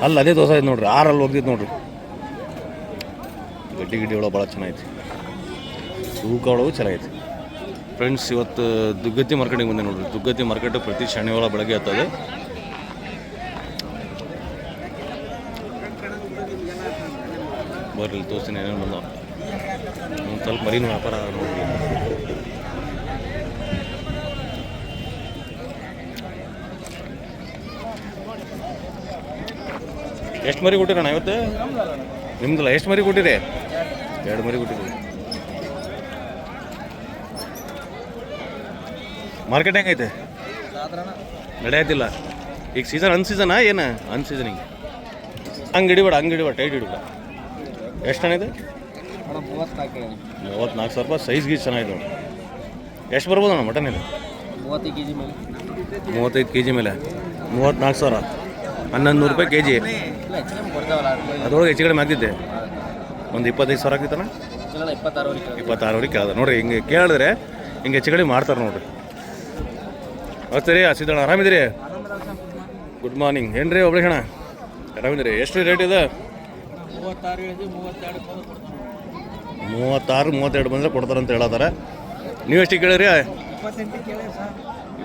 ಅಲ್ಲ ಅದೇ ದೋಸೆ ಐತೆ ನೋಡ್ರಿ, 6 ಹೋಗ್ತಿತ್ತು ನೋಡ್ರಿ. ಗಡ್ಡಿ ಒಳಗೆ ಭಾಳ ಚೆನ್ನಾಗೈತಿ, ತೂಕ ಒಳಗೂ ಚೆನ್ನಾಗೈತಿ. ಫ್ರೆಂಡ್ಸ್, ಇವತ್ತು ದುಗ್ಗತ್ತಿ ಮಾರ್ಕೆಟಿಗೆ ಬಂದೆ ನೋಡ್ರಿ. ದುಗ್ಗತ್ತಿ ಮಾರ್ಕೆಟ್ ಪ್ರತಿ ಶನಿವಾರ ಬೆಳಗ್ಗೆ ಆಗ್ತದೆ. ಬರ್ರಿ ತೋರಿಸ್ತೀನಿ ಏನೇನು ಬಂದವ. ಒಂದು ಸ್ವಲ್ಪ ಮರಿನ ವ್ಯಾಪಾರ ನೋಡ್ರಿ. ಎಷ್ಟು ಮರಿ ಕೊಟ್ಟಿರೋಣ ಇವತ್ತು? ನಿಮ್ದಲ್ಲ, ಎಷ್ಟು ಮರಿ ಕೊಟ್ಟಿರಿ? 2 ಮರಿ ಕೊಟ್ಟಿರಿ. ಮಾರ್ಕೆಟ್ ಹೆಂಗೈತೆ? ನಡೆಯತ್ತಿಲ್ಲ ಈಗ. ಸೀಸನ್ ಅನ್ಸೀಸನಾ ಏನು? ಅನ್ಸೀಸನಿಗೆ ಹಂಗೆ ಹಿಡಿಬೇಡ, ಟೈಟ್ ಹಿಡಿಬೇಡ. ಎಷ್ಟು ಹಣ ಇದೆ? 34,000 ರೂಪಾಯಿ. ಸೈಜ್ ಗೀಸ್ ಚೆನ್ನಾಗಿದೆ ನೋಡಿ. ಎಷ್ಟು ಬರ್ಬೋದು ಅಣ್ಣ ಮಟನ್ ಇದು? 35 ಕೆ ಜಿ ಮೇಲೆ 34,000, 1,100 ರೂಪಾಯಿ ಕೆ ಜಿ. ಅದ್ರೊಳಗೆ ಹೆಚ್ಚು ಕಡಿಮೆ ಆಗ್ತಿದ್ದೆ. ಒಂದು 25,000 ಆಗ್ತಿತ್ತಣ್ಣ. 26,000 ಕೇಳ್ದೆ ನೋಡಿರಿ. ಹಿಂಗೆ ಕೇಳಿದ್ರೆ ಹಿಂಗೆ ಹೆಚ್ಚು ಕಡಿಮೆ ಮಾಡ್ತಾರೆ ನೋಡಿರಿ. ಸರಿ ಸಿದ್ದಣ್ಣ, ಆರಾಮಿದ್ದೀರಿ? Good morning. ಏನು ರೀ ಒಬ್ಳಿಗೆ ಅಣ್ಣ, ಆರಾಮಿದ್ದೀರಿ? ಎಷ್ಟು ರೇಟ್ ಇದೆ? 32 ಬಂದರೆ ಕೊಡ್ತಾರಂತ ಹೇಳತ್ತಾರೆ. ನೀವು ಎಷ್ಟಿಗೆ ಕೇಳಿರಿ?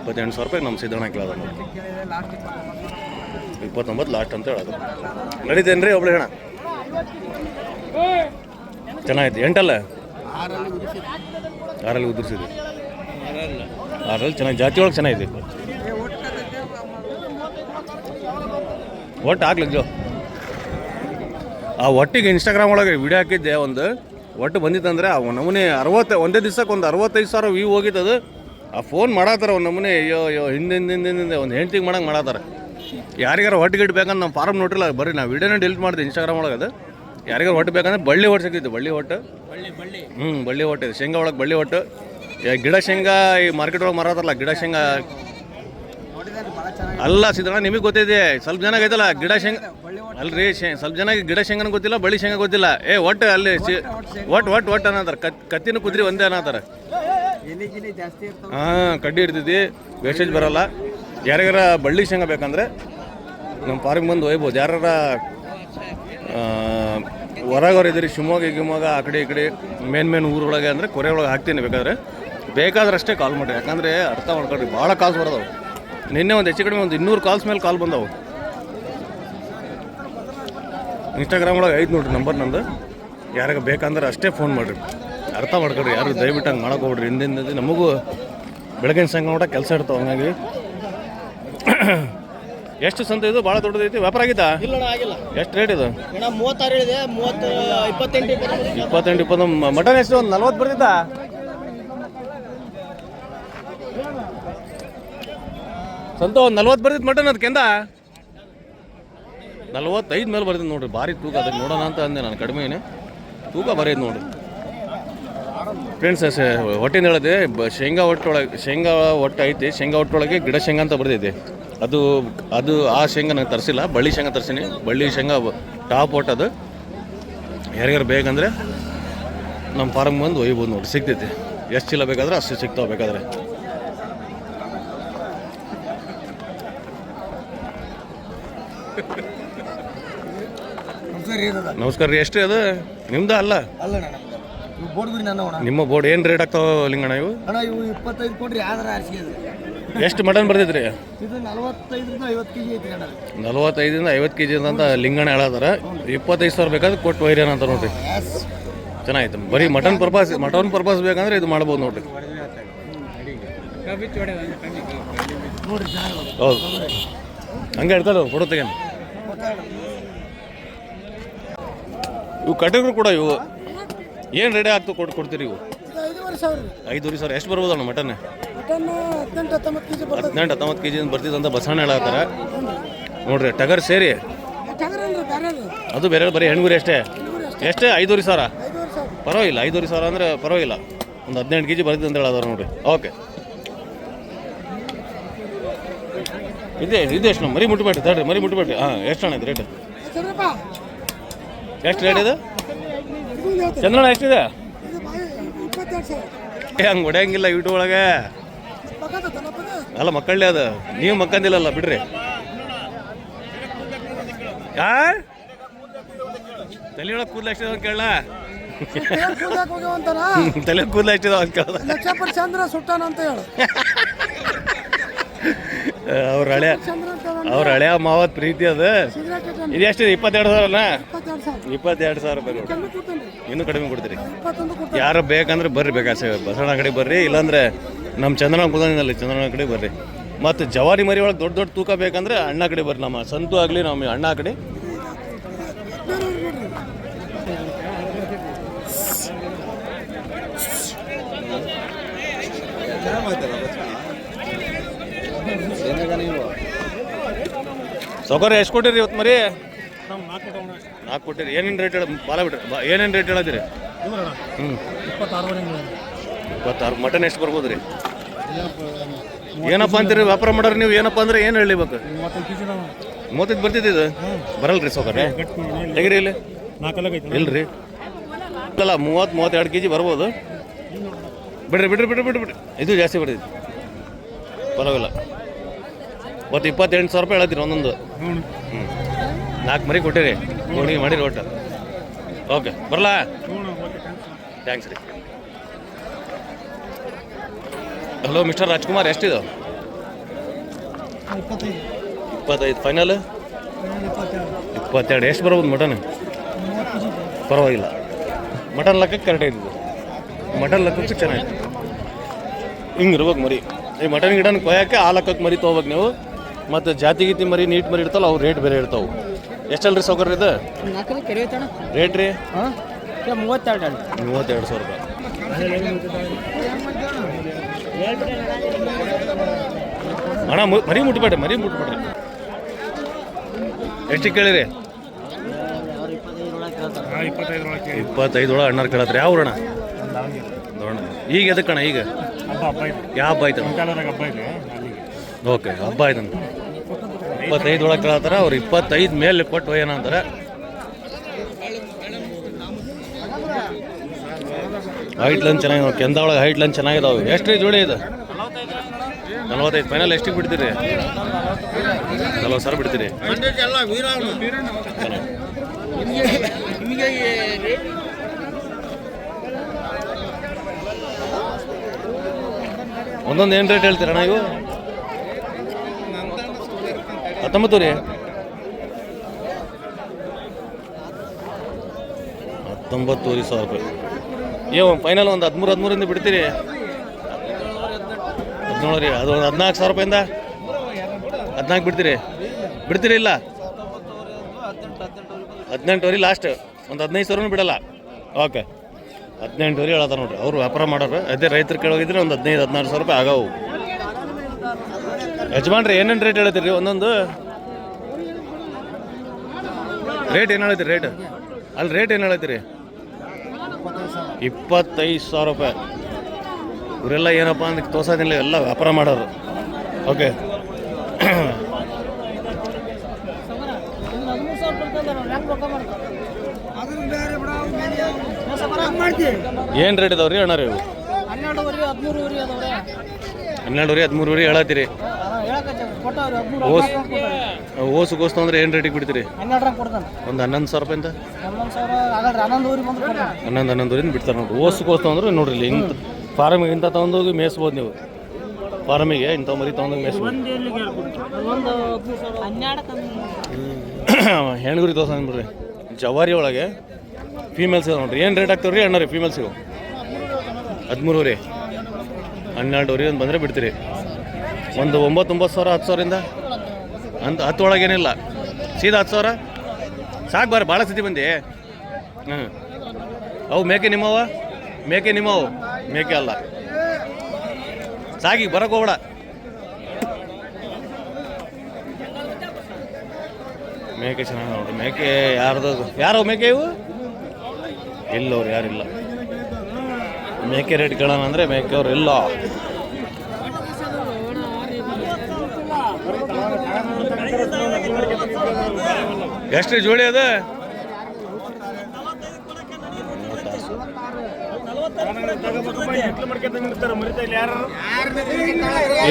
28,000 ರೂಪಾಯಿ ನಮ್ಮ ಸಿದ್ದಣ್ಣ ಕೇಳೋದ ನೋಡಿ. 29 ಲಾಸ್ಟ್ ಅಂತ ಹೇಳೋದು. ನಡೀತೇನು ರೀ ಒಬ್ಳಿಗೆ ಅಣ್ಣ? ಚೆನ್ನಾಗೈತಿ. 8 6 ಉದುರಿಸಿದ್ವಿ. 6 ಚೆನ್ನಾಗಿ, ಜಾತಿ ಒಳಗೆ ಚೆನ್ನಾಗಿದೆ. ಒಟ್ಟು ಹಾಕ್ಲಿಕ್ಕೆ ಆ ಒಟ್ಟಿಗೆ ಇನ್ಸ್ಟಾಗ್ರಾಮ್ ಒಳಗೆ ವಿಡಿಯೋ ಹಾಕಿದ್ದೆ. ಒಂದು ಒಟ್ಟು ಬಂದಿತ್ತಂದರೆ ಆ ನಮೂನೆ 60 ಒಂದೇ ದಿವ್ಸಕ್ಕೆ ಒಂದು 65,000 ವ್ಯೂ ಹೋಗಿತ್ತದು. ಆ ಫೋನ್ ಮಾಡತ್ತಾರೆ ಒಂದು ನಮೂನೆ. ಅಯ್ಯೋ ಹಿಂದೆ ಒಂದು ಹೆಂಡ್ತಿಗೆ ಮಾಡಂಗೆ ಮಾಡತ್ತಾರೆ. ಯಾರಿಗಾರ ಹೊಟ್ಟಿಗೆ ಬೇಕಂತ ನಮ್ಮ ಫಾರಮ್ ನೋಡಿರಲ್ಲ, ಬರ್ರಿ ನಾವು ವಿಡಿಯೋನೇ ಡಿಲೀಟ್ ಮಾಡಿದೆ ಇನ್ಸ್ಟಾಗ್ರಾಮ್ ಒಳಗೆ. ಅದು ಯಾರಿಗಾರು ಹೊಟ್ಟು ಬೇಕಂದ್ರೆ ಬಳ್ಳಿ ಹೊಟ್ಟು ಸಿಗ್ತಿತ್ತು. ಬಳ್ಳಿ ಹೊಟ್ಟು ಬಳ್ಳಿ ಹೊಟ್ಟು ಇದೆ. ಶೇಂಗಾ ಒಳಗೆ ಬಳ್ಳಿ ಹೊಟ್ಟು. ಗಿಡ ಶೇಂಗಾ ಈ ಮಾರ್ಕೆಟ್ ಒಳಗೆ ಮಾರಾತಾರಲ್ಲ, ಗಿಡ ಶೇಂಗಾ ಅಲ್ಲ ಸಿದ್ದಣ್ಣ, ನಿಮಗೆ ಗೊತ್ತಿದೆ. ಸ್ವಲ್ಪ ಜನ ಐತಲ್ಲ ಗಿಡ ಶೇಂಗಾ ಅಲ್ರಿ. ಸ್ವಲ್ಪ ಜನ ಗಿಡ ಶೇಂಗಾನ ಗೊತ್ತಿಲ್ಲ, ಬಳ್ಳಿ ಶೇಂಗಾ ಗೊತ್ತಿಲ್ಲ. ಒಟ್ಟು ಅಲ್ಲಿ ಒಟ್ಟು ಅನ್ನತಾರೆ. ಕತ್ತಿನ ಕುದ್ರಿ ಒಂದೇ ಅನ್ನತಾರೆ. ಹಾಂ, ಕಡ್ಡಿ ಇರ್ತೈತಿ, ವೇಸ್ಟೇಜ್ ಬರೋಲ್ಲ. ಯಾರ್ಯಾರ ಬಳ್ಳಿ ಶೇಂಗಾ ಬೇಕಂದ್ರೆ ನಮ್ಮ ಪಾರ್ಕ್ ಬಂದು ಒಯ್ಬೋದು. ಯಾರ ಹೊರಗವ್ರು ಇದ್ದೀರಿ, ಶಿವಮೊಗ್ಗ ಆ ಕಡೆ ಈ ಕಡೆ ಮೇನ್ ಊರೊಳಗೆ ಅಂದರೆ ಕೊರೆ ಒಳಗೆ ಹಾಕ್ತೀನಿ. ಬೇಕಾದ್ರಷ್ಟೇ ಕಾಲ್ ಮಾಡಿರಿ. ಯಾಕಂದರೆ ಅರ್ಥ ಮಾಡ್ಕೊಳ್ರಿ, ಭಾಳ ಕಾಲ್ಸ್ ಬರೋದವು. ನಿನ್ನೆ ಒಂದು ಹೆಚ್ಚು ಕಡಿಮೆ ಒಂದು 200 ಕಾಲ್ಸ್ ಮೇಲೆ ಕಾಲ್ ಬಂದವು. ಇನ್ಸ್ಟಾಗ್ರಾಮ್ ಒಳಗೆ ಐದು ನೋಡ್ರಿ ನಂಬರ್ ನಂದು. ಯಾರಿಗೆ ಬೇಕಂದ್ರೆ ಅಷ್ಟೇ ಫೋನ್ ಮಾಡಿರಿ. ಅರ್ಥ ಮಾಡ್ಕೊಳ್ರಿ, ಯಾರು ದಯವಿಟ್ಟು ಹಂಗೆ ಮಾಡೋಕೆ ಹೋಗ್ರಿ. ಹಿಂದಿನ ನಮಗೂ ಬೆಳಗಿನ ಸಂಘ ನೋಡ ಕೆಲಸ ಇರ್ತಾವೆ. ಹಂಗಾಗಿ ಎಷ್ಟು ಸಂತೆ ಇದು? ಭಾಳ ದೊಡ್ಡದೈತಿ. ವ್ಯಾಪಾರ ಆಗಿತ್ತಾ? ಎಷ್ಟು ರೇಟ್ ಇದು? 36 ಹೇಳಿದೆ. 28 ಮಟನ್ ಎಷ್ಟು? ಒಂದು 40 ಬರ್ತಿತ್ತಾ? ಸಂತ ಒಂದು 40 ಬರ್ತಿತ್ತು ಮಟನ್. ಅದಕ್ಕೆಂದ 45 ಮೇಲೆ ಬರ್ತಿದ್ದು ನೋಡ್ರಿ. ಭಾರಿ ತೂಕ. ಅದಕ್ಕೆ ನೋಡೋಣ ಅಂತ ಅಂದೆ ನಾನು. ಕಡಿಮೆನೇ ತೂಕ ಬರೀದು ನೋಡ್ರಿ ಫ್ರೆಂಡ್ಸ್. ಹೊಟ್ಟಿನ ಹೇಳಿದೆ ಶೇಂಗಾ ಒಟ್ಟು ಐತಿ. ಶೇಂಗಾ ಒಟ್ಟೊಳಗೆ ಗಿಡ ಶೇಂಗಾ ಅಂತ ಬರ್ತಿದೆ. ಅದು ಆ ಶೇಂಗಾ ನಂಗೆ ತರಿಸಿಲ್ಲ. ಬಳ್ಳಿ ಶೇಂಗಾ ತರಿಸೀನಿ. ಬಳ್ಳಿ ಶೇಂಗಾ ಟಾಪ್ ಒಟ್ಟದು. ಯಾರಿಗಾರು ಬೇಕಂದರೆ ನಮ್ಮ ಫಾರಮ್ ಬಂದು ಒಯ್ಬೋದು ನೋಡಿ, ಸಿಗ್ತೈತಿ. ಎಷ್ಟು ಚೀಲ ಬೇಕಾದ್ರೆ ಅಷ್ಟು ಸಿಗ್ತಾವೆ. ಬೇಕಾದ್ರೆ ನಮಸ್ಕಾರ ರೀ. ಎಷ್ಟು ಅದು ನಿಮ್ದ? ಅಲ್ಲ ನಿಮ್ಮ ಬೋರ್ಡ್ ಏನು ರೇಟ್ ಆಗ್ತಾವ ಲಿಂಗಣ್ಣ? ಇವು 25 ಕೊಡ್ರಿ. ಎಷ್ಟು ಮಟನ್ ಬರ್ತೈತ್ರಿ? 45 50 ಕೆ ಜಿ ಅಂತ ಲಿಂಗಣ್ಣ ಹೇಳತ್ತಾರ. 25,000 ಬೇಕಾದ್ರೆ ಕೊಟ್ಟು ವೈರಿ ಅಂತ ನೋಡ್ರಿ. ಚೆನ್ನಾಗಿತ್ತು. ಬರೀ ಮಟನ್ ಪರ್ಪಸ್ ಬೇಕಂದ್ರೆ ಇದು ಮಾಡ್ಬೋದು ನೋಡ್ರಿ. ಹೌದು, ಹಂಗೆ ಹೇಳ್ತಾರೆ ಕೊಡೋತೆಗೆ. ಇವು ಕಟಗರು ಕೂಡ ಇವು ಏನು ರೆಡಿ ಆಗ್ತದೆ ಕೊಡ್ತೀರಿ? ಇವು 5,500. ಎಷ್ಟು ಬರ್ಬೋದಣ್ಣ ಮಟನ್? 18-19 ಕೆ ಜಿ ಬರ್ತಿದ್ದಂತ ಬಸಣ್ಣ ಹೇಳತ್ತಾರ ನೋಡ್ರಿ. ಟಗರ್ ಸೇರಿ ಅದು ಬೇರೆ ಬರೀ ಹೆಣ್ಗುರಿ ಅಷ್ಟೇ. ಎಷ್ಟೇ? 5,500. ಪರವಾಗಿಲ್ಲ. 5,500 ಅಂದರೆ ಪರವಾಗಿಲ್ಲ. ಒಂದು 18 ಕೆ ಜಿ ಬರ್ತಿದ್ದ ಅಂತ ಹೇಳತ್ತಾರ ನೋಡ್ರಿ. ಓಕೆ, ಇದೆ ಎಷ್ಟು? ಮರಿ ಮುಟ್ಬೇಡ್ರಿ ತಡ್ರಿ, ಮರಿ ಮುಟ್ಬೇಡ್ರಿ. ಹಾಂ, ಎಷ್ಟು ಅಣ್ಣ ಇದು ರೇಟ್? ಎಷ್ಟು ರೇಟ್ ಇದೆ ಚಂದ್ರಣ್ಣ? ಎಷ್ಟಿದೆ? ಹಂಗೆ ಹೊಡೆಯಂಗಿಲ್ಲ ಯೂಟ್ಯೂಬ್ ಒಳಗೆ. ಅಲ್ಲ ಮಕ್ಕಳೇ ಅದು, ನೀವು ಮಕ್ಕಂದಿಲ್ಲಲ್ಲ ಬಿಡ್ರಿ. ಯಾ ತಲೆ ಒಳಗೆ ಕೂದಲು ಎಷ್ಟಿದೆ ಅಂತ ಕೇಳ ಹೋಗ್ಯವಂತಾನ ತಲೆ ಕೂದಲು ಎಷ್ಟಿದೆ ಅಂತ ಕೇಳ್ದ ಲಕ್ಷಪುರ ಚಂದ್ರ ಸುಟ್ಟಾನ ಅಂತ ಹೇಳು. ಅವ್ರ ಹಳೆಯ ಮಾವತ್ ಪ್ರೀತಿ ಅದು. ಇದು ಎಷ್ಟಿದೆ? 22,000ನಾ? 22,000 ರೂಪಾಯಿ ನೋಡಿ. ಇನ್ನೂ ಕಡಿಮೆ ಕೊಡ್ತೀರಿ. ಯಾರು ಬೇಕಂದ್ರೆ ಬರ್ರಿ, ಬೇಕಾಸೆ ಬಸವಣ್ಣ ಅಂಗಡಿ ಬರ್ರಿ, ಇಲ್ಲಾಂದ್ರೆ ನಮ್ಮ ಚಂದ್ರನ ಕುಲದಲ್ಲಿ ಚಂದ್ರನ ಕಡೆ ಬರ್ರಿ. ಮತ್ತು ಜವಾರಿ ಮರಿ ಒಳಗೆ ದೊಡ್ಡ ದೊಡ್ಡ ತೂಕ ಬೇಕಂದ್ರೆ ಅಣ್ಣ ಕಡೆ ಬರ್ರಿ, ನಮ್ಮ ಸಂತು ಆಗಲಿ ನಮ್ಮ ಅಣ್ಣ ಕಡೆ. ಸೌಕರ್ಯ ಎಷ್ಟು ಕೊಟ್ಟಿರಿ ಇವತ್ತು ಮರಿ? 4 ಕೊಟ್ಟಿರಿ. ಏನೇನು ರೇಟ್ ಹೇಳ ಬಾಲ ಬಿಟ್ರಿ? ಏನೇನು ರೇಟ್ ಹೇಳತ್ತೀರಿ? 26. ಮಟನ್ ಎಷ್ಟು ಬರ್ಬೋದು ರೀ? ಏನಪ್ಪ ಅಂತೀರಿ ವ್ಯಾಪಾರ ಮಾಡೋರು ನೀವು? ಏನಪ್ಪ ಅಂದ್ರೆ ಏನು ಹೇಳಿಬೇಕು? 35 ಬರ್ತಿದ್ದು ಇದು ಬರಲ್ರಿ ಸೌಕರ್ಯ? ತೆಗಿರಿ ಇಲ್ಲಿ. ಇಲ್ರಿ ಅಲ್ಲ, 30-32 kg ಬರ್ಬೋದು. ಬಿಡ್ರಿ ಬಿಡ್ರಿ ಬಿಡ್ರಿ ಬಿಡ್ರಿ ಬಿಡ್ರಿ, ಇದು ಜಾಸ್ತಿ ಬಿಡ್ತೈತಿ, ಪರವಾಗಿಲ್ಲ. ಮತ್ತು 28,000 ರೂಪಾಯಿ ಹೇಳತ್ತೀರಿ ಒಂದೊಂದು. 4 ಮರಿ ಕೊಟ್ಟಿರಿ, ನೋಡಿ ಮಾಡಿರಿ ಒಟ್ಟು. ಓಕೆ, ಬರಲಾ? ಥ್ಯಾಂಕ್ಸ್ ರೀ. ಹಲೋ ಮಿಸ್ಟರ್ ರಾಜ್ಕುಮಾರ್, ಎಷ್ಟಿದೆ? 25 ಫೈನಲ್? 22. ಎಷ್ಟು ಬರ್ಬೋದು ಮಟನ್? ಪರವಾಗಿಲ್ಲ, ಮಟನ್ ಲೆಕ್ಕಕ್ಕೆ ಕರೆಕ್ಟ್ ಐತಿದ್ದು. ಮಟನ್ ಲೆಕ್ಕಕ್ಕೆ ಚೆನ್ನಾಗಿತ್ತು. ಹಿಂಗೆ ಇರ್ಬೇಕು ಮರಿ. ಈ ಮಟನ್ ಗಿಡನ ಕೊಯ್ಯೋಕ್ಕೆ ಆ ಲೆಕ್ಕಕ್ಕೆ ಮರಿ ತೊಗೋಬೇಕು ನೀವು. ಮತ್ತು ಜಾತಿ ಗೀತಿ ಮರಿ, ನೀಟ್ ಮರಿ ಇರ್ತಾವಲ್ಲ, ಅವು ರೇಟ್ ಬೇರೆ ಇರ್ತಾವೆ. ಎಷ್ಟಲ್ರಿ ಸೌಕರ್ಯ ಇದು ರೇಟ್ ರೀ? 32,000 ರೂಪಾಯಿ. ಅಣ್ಣ ಮರಿ ಮುಟ್ಬೇಡ್ರಿ, ಮರಿ ಮುಟ್ಬೇಡ್ರಿ. ಎಷ್ಟಿಗೆ ಕೇಳಿರಿ? 25 ಒಳಗೆ ಅಣ್ಣಾರು ಕೇಳತ್ರಿ. ಯಾವ ಊರಣ್ಣ? ಈಗ ಎದಕ್ಕಣ್ಣ? ಈಗ ಯಾವ ಹಬ್ಬ ಆಯ್ತು? ಓಕೆ, ಹಬ್ಬ ಆಯ್ತಂತ 25 ಒಳಗೆ ಕೇಳತ್ತಾರ. ಅವ್ರು 25 ಮೇಲೆ ಕೊಟ್ಟು ಏನಂತಾರೆ. ಹೈಟ್ ಲಂಚ್ ಚೆನ್ನಾಗಿ, ಕೆಂದ ಒಳಗೆ ಹೈಟ್ ಲಂಚ್ ಚೆನ್ನಾಗಿದಾವೆ. ಎಷ್ಟು ರೀ ಜೋಡಿ ಇದು? 45 ಫೈನಲ್. ಎಷ್ಟಿಗೆ ಬಿಡ್ತೀರಿ? 40,000 ಬಿಡ್ತೀರಿ. ಒಂದೊಂದು ಏನು ರೇಟ್ ಹೇಳ್ತೀರಣ್ಣ ಇವು? 19 ರೀ? 19,000 ರೂಪಾಯಿ. ಫೈನಲ್ ಒಂದು 13,000 ಬಿಡ್ತೀರಿ? 17 ರೀ. ಅದು ಒಂದು 14,000 ರೂಪಾಯಿಂದ 14 ಬಿಡ್ತೀರಿ? ಬಿಡ್ತೀರಿ ಇಲ್ಲ? 18 ಲಾಸ್ಟ್. ಒಂದು 15,000 ಬಿಡಲ್ಲ. ಓಕೆ, 18 ಹೇಳತ್ತಾರ ನೋಡ್ರಿ. ಅವ್ರು ವ್ಯಾಪಾರ ಮಾಡೋರು. ಅದೇ ರೈತರು ಕೇಳೋಗಿದ್ರೆ ಒಂದು 15,000-16,000 ರೂಪಾಯಿ ಆಗವು. ಯಜಮಾನ್ರಿ ಏನೇನು ರೇಟ್ ಹೇಳ್ತೀರಿ ಒಂದೊಂದು? ರೇಟ್ ಏನು ಹೇಳ್ತೀರಿ? ರೇಟ್ ಅಲ್ಲಿ ರೇಟ್ ಏನು ಹೇಳ್ತೀರಿ? 25,000 ರೂಪಾಯಿ. ಇವರೆಲ್ಲ ಏನಪ್ಪ ಅಂದ್ರೆ ತೋರ್ಸೋದಿಲ್ಲ, ಎಲ್ಲ ವ್ಯಾಪಾರ ಮಾಡೋರು. ಓಕೆ, ಏನು ರೇಟ್ ಇದಾವ್ರಿ ಅಣ್ಣ ರೀ? 12,000-13,000 ಹೇಳತ್ತೀರಿ. ಓಸು ಗೋಸ್ತು ಅಂದ್ರೆ ಏನು ರೇಟಿಗೆ ಬಿಡ್ತೀರಿ? ಒಂದು 11,000 ರೂಪಾಯಿಂದ 11,000 ಬಿಡ್ತಾರೆ ನೋಡ್ರಿ. ಓಸು ಗೋಸ್ತು ಅಂದ್ರೆ ನೋಡ್ರಿ, ಇಲ್ಲಿ ಇಂಥ ಫಾರಮಿಗೆ ಇಂಥ ತೊಗೊಂಡೋಗಿ ಮೇಯಿಸ್ಬೋದು ನೀವು. ಫಾರಮಿಗೆ ಇಂಥ ಮರಿ ತೊಗೊಂಡೋಗಿ ಮೇಯಿಸ್ಬೋದು. ಹೆಣ್ಗುರಿ ತೋರ್ಸ ಬಿಡ್ರಿ. ಜವಾರಿ ಒಳಗೆ ಫೀಮೇಲ್ಸ್ ಇದೆ ನೋಡ್ರಿ. ಏನು ರೇಟ್ ಆಗ್ತಾವ್ರಿ ಅಣ್ಣ ರೀ ಫೀಮೇಲ್ಸಿಗೂ? 13 ರೀ. 12 ಒಂದು ಬಂದರೆ ಬಿಡ್ತೀರಿ. ಒಂದು 9,000 10,000 ಅಂತ 10 ಒಳಗೇನಿಲ್ಲ, ಸೀದಾ 10,000 ಸಾಕು. ಬರ್ರಿ, ಭಾಳ ಸ್ಥಿತಿ ಬಂದು. ಅವು ಮೇಕೆ ನಿಮ್ಮವ? ಮೇಕೆ ನಿಮ್ಮವು? ಮೇಕೆ ಅಲ್ಲ, ಸಾಗಿ ಬರಕ್ಕೆ ಹೋಗ್ಬೇಡ. ಮೇಕೆ ಚೆನ್ನಾಗಿ ನೋಡ್ರಿ. ಮೇಕೆ ಯಾರ್ದು? ಯಾರು ಮೇಕೆ ಇವು? ಇಲ್ಲವ್ರು ಯಾರಿಲ್ಲ. ಮೇಕೆ ರೇಟ್ ಕೇಳೋಣ ಅಂದರೆ ಮೇಕೆಯವ್ರು ಇಲ್ಲ. ಎಷ್ಟು ಜೋಡಿ ಅದು? 40,000.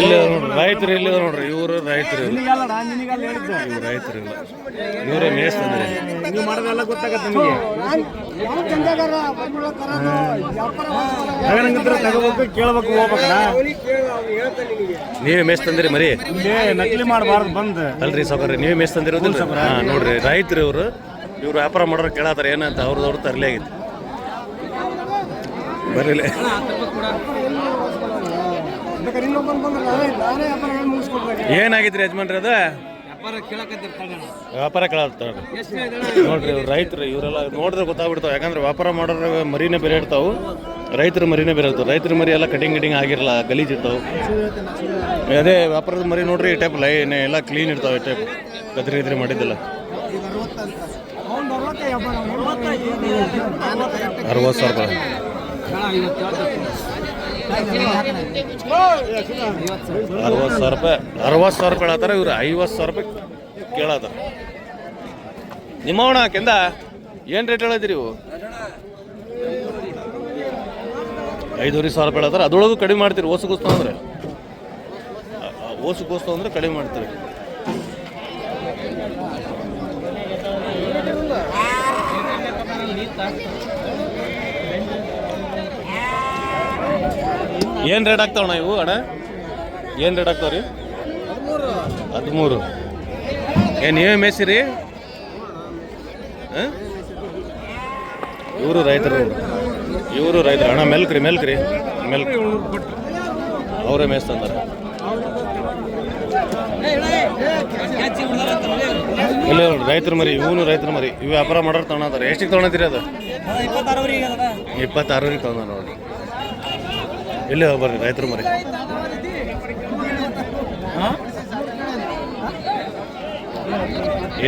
ಇಲ್ಲ ನೋಡ್ರಿ ರೈತರು ಇಲ್ಲ ನೋಡ್ರಿ ಇವರು ರೈತರು ಇವ್ರು ರೈತರು ಇಲ್ಲ ಇವರೇ ಮೇಸ್ತಂದ್ರೆ ನೀವು ಮಾಡೋದೆಲ್ಲ ಗೊತ್ತಾಗತ್ತೆ ನಿಮಗೆ ತಗೋಬೇಕು ಕೇಳ್ಬೇಕು ಹೋಗ್ಬೇಕಲ್ಲ ನೀವೇ ಮೇಸ್ತಂದ್ರಿ ಮರಿ ಇಲ್ಲಿ ನಕಲಿ ಮಾಡಬಾರ್ದು ಬಂದು ಅಲ್ರಿ ಸಾವ್ಕಾರ ನೀವೇ ಮೇಸ್ತಂದಿರೋದಿಲ್ಲ ಹಾಂ ನೋಡ್ರಿ ರೈತರು ಇವರು ವ್ಯಾಪಾರ ಮಾಡೋರು ಕೇಳತ್ತಾರ ಏನಂತ ಅವ್ರದ್ದು ತರಲೇ ಆಗಿತ್ತು ಬರೀಲಿ ಏನಾಗಿದ್ರಿ ಯಜಮಾನ್ರಿ ಅದ ವ್ಯಾಪಾರ ಕೇಳತ್ತಾರ ನೋಡ್ರಿ ಇವ್ರು ರೈತರು ಇವರೆಲ್ಲ ನೋಡಿದ್ರೆ ಗೊತ್ತಾಗ್ಬಿಡ್ತಾವೆ ಯಾಕಂದ್ರೆ ವ್ಯಾಪಾರ ಮಾಡೋರು ಮರಿನೇ ಬೇರೆ ಇರ್ತಾವೆ ರೈತರ ಮರಿನೇ ಬೇರೆ ಇರ್ತಾವೆ ರೈತರ ಮರಿ ಎಲ್ಲ ಕಟಿಂಗ್ ಆಗಿರಲ್ಲ ಗಲೀಜ್ ಇರ್ತಾವೆ ಅದೇ ವ್ಯಾಪಾರದ ಮರಿ ನೋಡ್ರಿ ಈ ಟೈಪ್ ಲೈನ್ ಎಲ್ಲ ಕ್ಲೀನ್ ಇರ್ತಾವೆ ಈ ಟೈಪ್ ಗದ್ರಿ ಮಾಡಿದ್ದಿಲ್ಲ 60,000 ರೂಪಾಯಿ 60,000 ರೂಪಾಯಿ 60,000 ರೂಪಾಯಿ ಹೇಳತ್ತಾರ ಇವ್ರು 50,000 ರೂಪಾಯಿ ಕೇಳತ್ತಾರ ನಿಮ್ಮವಣ ಕೆಂದ ಏನು ರೇಟ್ ಹೇಳತ್ತೀರಿ ಇವು 5,500 ರೂಪಾಯಿ ಹೇಳತ್ತಾರ ಅದ್ರೊಳಗೂ ಕಡಿಮೆ ಮಾಡ್ತೀರಿ ಓಸುಗೋಸ್ತು ಅಂದ್ರೆ ಕಡಿಮೆ ಮಾಡ್ತೀರಿ ಏನು ರೇಟ್ ಆಗ್ತಾವಣ್ಣ ಇವು ಅಣ್ಣ ಏನು ರೇಟ್ ಆಗ್ತಾವ ರೀ 13 ಏನು ನೀವೇ ಮೇಸಿರಿ ಇವರು ರೈತರು ಅಣ್ಣ ಮೆಲ್ಕ್ರಿ ಅವರೇ ಮೇಸ್ತಂತಾರೆ ಇಲ್ಲ ರೈತರ ಮರಿ ಇವನು ರೈತರ ಮರಿ ಇವು ವ್ಯಾಪಾರ ಮಾಡೋರು ತೊಗೊಂತಾರೆ ಎಷ್ಟಿಗೆ ತೊಗೊಳತ್ತೀರಿ ಅದು 26,000 ತೊಗೊಂಡ ನೋಡ್ರಿ ಇಲ್ಲೇ ಬರ್ರಿ ರೈತರ ಮರಿ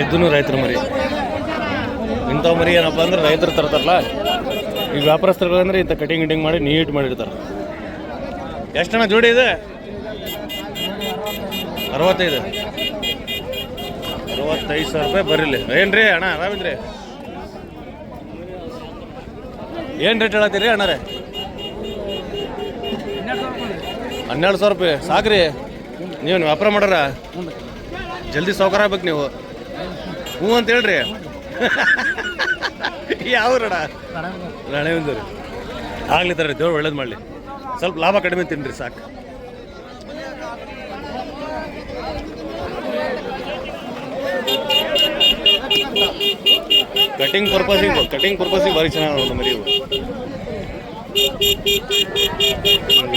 ಎದ್ದು ರೈತರ ಮರಿ ಇಂಥ ಮರಿ ಏನಪ್ಪ ಅಂದ್ರೆ ರೈತರು ತರ್ತಾರಲ್ಲ ಈ ವ್ಯಾಪಾರಸ್ಥರುಗಳಂದ್ರೆ ಇಂಥ ಕಟಿಂಗ್ ಮಾಡಿ ನೀಟ್ ಮಾಡಿರ್ತಾರೆ ಎಷ್ಟಣ್ಣ ಜೋಡಿ ಇದೆ 65,000 ರೂಪಾಯಿ ಬರಲಿ ಏನ್ರಿ ಅಣ್ಣ ಆರಾಮಿದ್ರಿ ಏನು ರೇಟ್ ಹೇಳತ್ತೀರಿ ಅಣ್ಣರೇ 12,000 ರೂಪಾಯಿ ಸಾಕ್ರಿ ನೀವು ವ್ಯಾಪಾರ ಮಾಡಾರ ಜಲ್ದಿ ಸಾವ್ಕಾರ ಆಗ್ಬೇಕು ನೀವು ಹ್ಞೂ ಅಂತ ಹೇಳ್ರಿ ಯಾವ್ರಣ ರಾಣೆವಿಂದೂರಿ ಆಗ್ಲಿ ತರ್ರಿ ದೇವ್ರು ಒಳ್ಳೇದು ಮಾಡಲಿ ಸ್ವಲ್ಪ ಲಾಭ ಕಡಿಮೆ ತಿನ್ನಿರಿ ಸಾಕು ಕಟಿಂಗ್ ಪರ್ಪಸಿಗೆ ಭಾರಿ ಚೆನ್ನಾಗಿ ನೋಡು ಮರಿ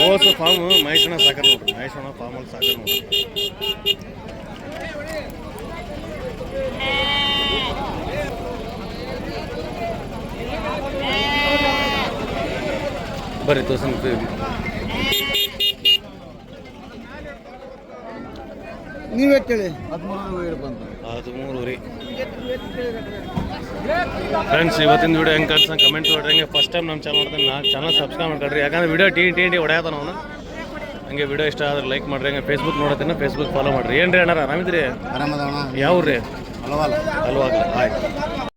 ಓಸು ಫಾರ್ಮ್ ಮಹೇಶಣ್ಣ ಸಾಕರ್ ನೋಡ್ರಿ ಮಹೇಶಣ್ಣ ಫಾರ್ಮಲ್ಲಿ ಸಾಕರ್ ನೋಡ್ರಿ ಬರ್ರಿ ತೋರ್ಸನ್ ನೀವೇ ಕೇಳಿ 13 ರೀ ಫ್ರೆಂಡ್ಸ್ ಇವತ್ತಿನ ವಿಡಿಯೋ ಹೆಂಗೆ ಕಳ್ಸ ಕಮೆಂಟ್ ಮಾಡ್ರಿ ಹಂಗೆ ಫಸ್ಟ್ ಟೈಮ್ ನಮ್ಮ ಚಾನಲ್ ಮಾಡ್ತೀನಿ ಚಾನಲ್ ಸಬ್ಸ್ಕ್ರೈಬ್ ಮಾಡ್ಕೊಳ್ರಿ ಯಾಕಂದ್ರೆ ವಿಡಿಯೋ ಟಿ ಹೊಡೆಯತ್ತ ನಾವು ಹಂಗೆ ವಿಡಿಯೋ ಇಷ್ಟ ಆದ್ರೆ ಲೈಕ್ ಮಾಡ್ರಿ ಹಂಗೆ ಫೇಸ್ಬುಕ್ ನೋಡತ್ತೀನಿ ಫೇಸ್ಬುಕ್ ಫಾಲೋ ಮಾಡ್ರಿ ಏನ್ರಿ ಅಣ್ಣ ಆರಾಮಿದ್ರಿ ಆರಾಮದವಣ ಯಾವ ರೀ ಅಲ್ವಾಗಲ್ಲ ಆಯ್ತು